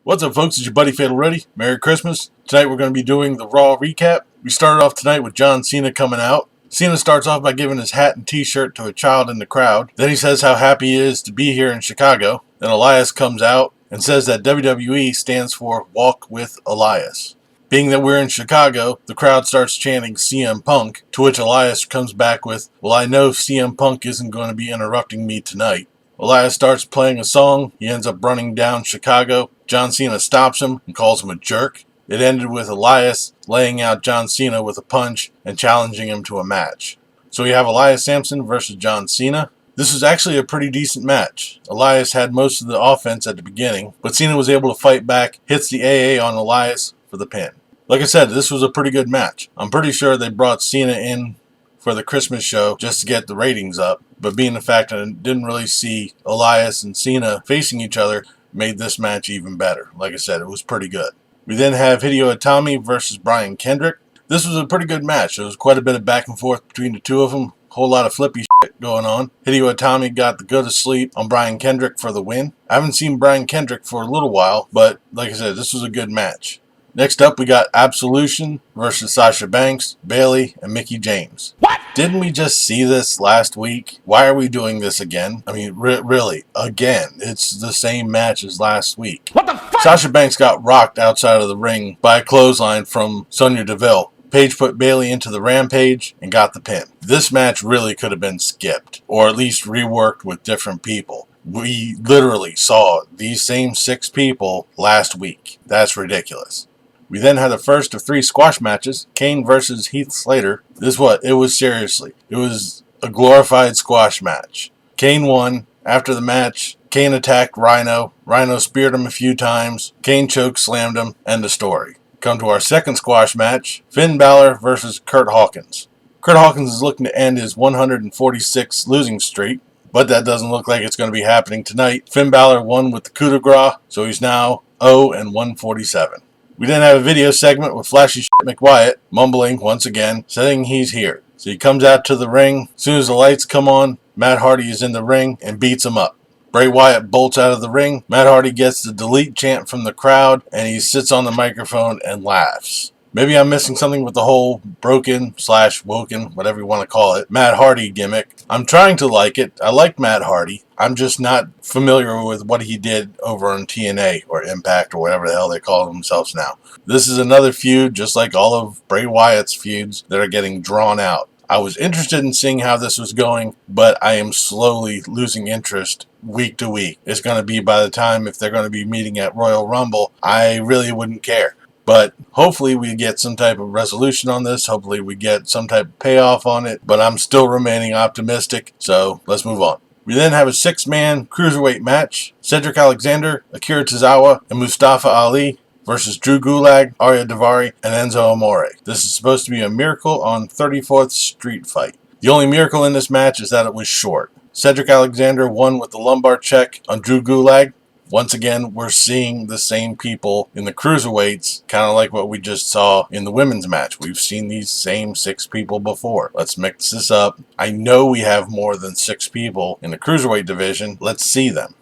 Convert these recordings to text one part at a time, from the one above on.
What's up, folks? It's your buddy Fatalroadie. Merry Christmas. Tonight we're going to be doing the Raw recap. We started off tonight with John Cena coming out. Cena starts off by giving his hat and t-shirt to a child in the crowd. Then he says how happy he is to be here in Chicago. Then Elias comes out and says that WWE stands for Walk with Elias. Being that we're in Chicago, the crowd starts chanting CM Punk, to which Elias comes back with, "Well, I know CM Punk isn't going to be interrupting me tonight." Elias starts playing a song. He ends up running down Chicago. John Cena stops him and calls him a jerk. It ended with Elias laying out John Cena with a punch and challenging him to a match. So we have Elias Samson versus John Cena. This was actually a pretty decent match. Elias had most of the offense at the beginning, but Cena was able to fight back, hits the AA on Elias for the pin. Like I said, this was a pretty good match. I'm pretty sure they brought Cena in for the Christmas show just to get the ratings up, but being the fact that I didn't really see Elias and Cena facing each other made this match even better. Like I said, it was pretty good. We then have Hideo Itami versus Brian Kendrick. This was a pretty good match. There was quite a bit of back and forth between the two of them. Whole lot of flippy shit going on. Hideo Itami got the go to sleep on Brian Kendrick for the win. I haven't seen Brian Kendrick for a little while, but like I said, this was a good match. Next up, we got Absolution versus Sasha Banks, Bayley, and Mickie James. What? Didn't we just see this last week? Why are we doing this again? I mean, really, again. It's the same match as last week. What the fuck? Sasha Banks got rocked outside of the ring by a clothesline from Sonya Deville. Paige put Bayley into the Rampage and got the pin. This match really could have been skipped, or at least reworked with different people. We literally saw these same 6 people last week. That's ridiculous. We then had the first of 3 squash matches, Kane versus Heath Slater. It was seriously, it was a glorified squash match. Kane won. After the match, Kane attacked Rhino. Rhino speared him a few times. Kane choke slammed him. End of story. Come to our second squash match, Finn Balor versus Curt Hawkins. Curt Hawkins is looking to end his 146 losing streak, but that doesn't look like it's going to be happening tonight. Finn Balor won with the coup de grace, so he's now 0-147. We then have a video segment with Flashy McWyatt mumbling once again, saying he's here. So he comes out to the ring. As soon as the lights come on, Matt Hardy is in the ring and beats him up. Bray Wyatt bolts out of the ring. Matt Hardy gets the delete chant from the crowd, and he sits on the microphone and laughs. Maybe I'm missing something with the whole broken/woken, whatever you want to call it, Matt Hardy gimmick. I'm trying to like it. I like Matt Hardy. I'm just not familiar with what he did over on TNA or Impact or whatever the hell they call themselves now. This is another feud, just like all of Bray Wyatt's feuds, that are getting drawn out. I was interested in seeing how this was going, but I am slowly losing interest week to week. It's going to be by the time, if they're going to be meeting at Royal Rumble, I really wouldn't care. But hopefully we get some type of resolution on this. Hopefully we get some type of payoff on it. But I'm still remaining optimistic. So let's move on. We then have a 6-man cruiserweight match. Cedric Alexander, Akira Tozawa, and Mustafa Ali versus Drew Gulak, Arya Daivari, and Enzo Amore. This is supposed to be a Miracle on 34th Street fight. The only miracle in this match is that it was short. Cedric Alexander won with the lumbar check on Drew Gulak. Once again, we're seeing the same people in the cruiserweights, kind of like what we just saw in the women's match. We've seen these same 6 people before. Let's mix this up. I know we have more than 6 people in the cruiserweight division. Let's see them.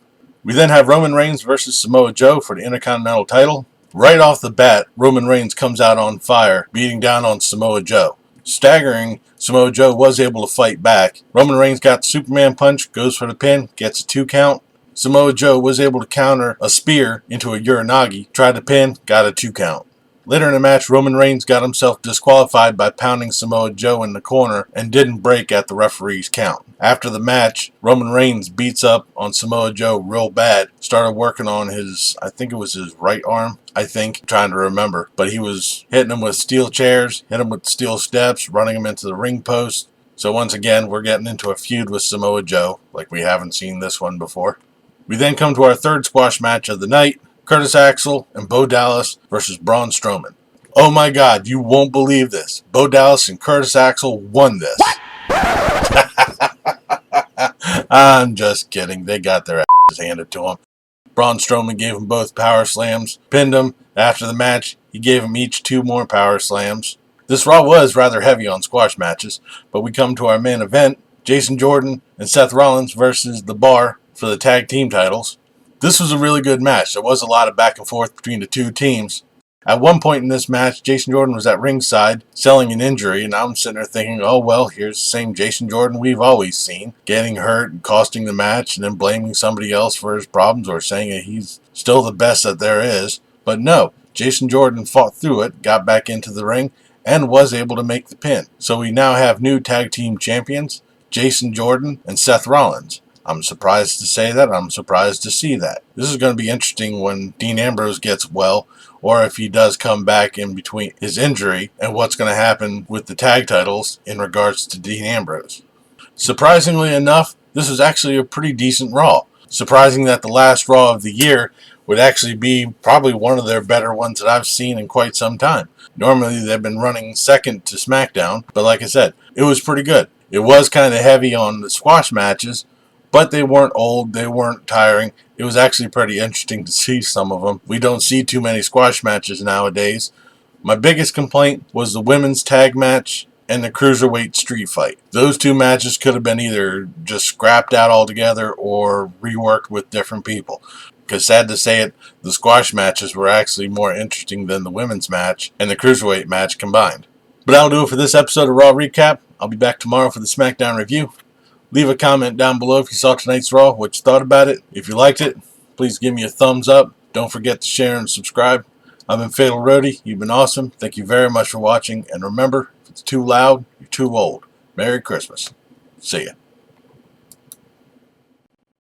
We then have Roman Reigns versus Samoa Joe for the Intercontinental title. Right off the bat, Roman Reigns comes out on fire, beating down on Samoa Joe. Staggering, Samoa Joe was able to fight back. Roman Reigns got the Superman punch, goes for the pin, gets a 2 count. Samoa Joe was able to counter a spear into a Uranagi, tried to pin, got a 2 count. Later in the match, Roman Reigns got himself disqualified by pounding Samoa Joe in the corner and didn't break at the referee's count. After the match, Roman Reigns beats up on Samoa Joe real bad, started working on his, I think it was his right arm, trying to remember. But he was hitting him with steel chairs, hit him with steel steps, running him into the ring post. So once again, we're getting into a feud with Samoa Joe, like we haven't seen this one before. We then come to our third squash match of the night, Curtis Axel and Bo Dallas versus Braun Strowman. Oh my God, you won't believe this. Bo Dallas and Curtis Axel won this. I'm just kidding. They got their asses handed to them. Braun Strowman gave them both power slams, pinned them. After the match, he gave them each 2 more power slams. This Raw was rather heavy on squash matches, but we come to our main event, Jason Jordan and Seth Rollins versus The Bar for the tag team titles. This was a really good match. There was a lot of back and forth between the two teams. At one point in this match, Jason Jordan was at ringside selling an injury, and I'm sitting there thinking, oh well, here's the same Jason Jordan we've always seen, getting hurt and costing the match and then blaming somebody else for his problems or saying that he's still the best that there is. But no, Jason Jordan fought through it, got back into the ring, and was able to make the pin. So we now have new tag team champions, Jason Jordan and Seth Rollins. I'm surprised to say that. I'm surprised to see that. This is going to be interesting when Dean Ambrose gets well, or if he does come back in between his injury, and what's going to happen with the tag titles in regards to Dean Ambrose. Surprisingly enough, this was actually a pretty decent Raw. Surprising that the last Raw of the year would actually be probably one of their better ones that I've seen in quite some time. Normally they've been running second to SmackDown, but like I said, it was pretty good. It was kind of heavy on the squash matches, but they weren't old, they weren't tiring. It was actually pretty interesting to see some of them. We don't see too many squash matches nowadays. My biggest complaint was the women's tag match and the cruiserweight street fight. Those two matches could have been either just scrapped out altogether or reworked with different people. Because sad to say it, the squash matches were actually more interesting than the women's match and the cruiserweight match combined. But that'll do it for this episode of Raw Recap. I'll be back tomorrow for the SmackDown review. Leave a comment down below if you saw tonight's Raw, what you thought about it. If you liked it, please give me a thumbs up. Don't forget to share and subscribe. I've been Fatalroadie. You've been awesome. Thank you very much for watching. And remember, if it's too loud, you're too old. Merry Christmas. See ya.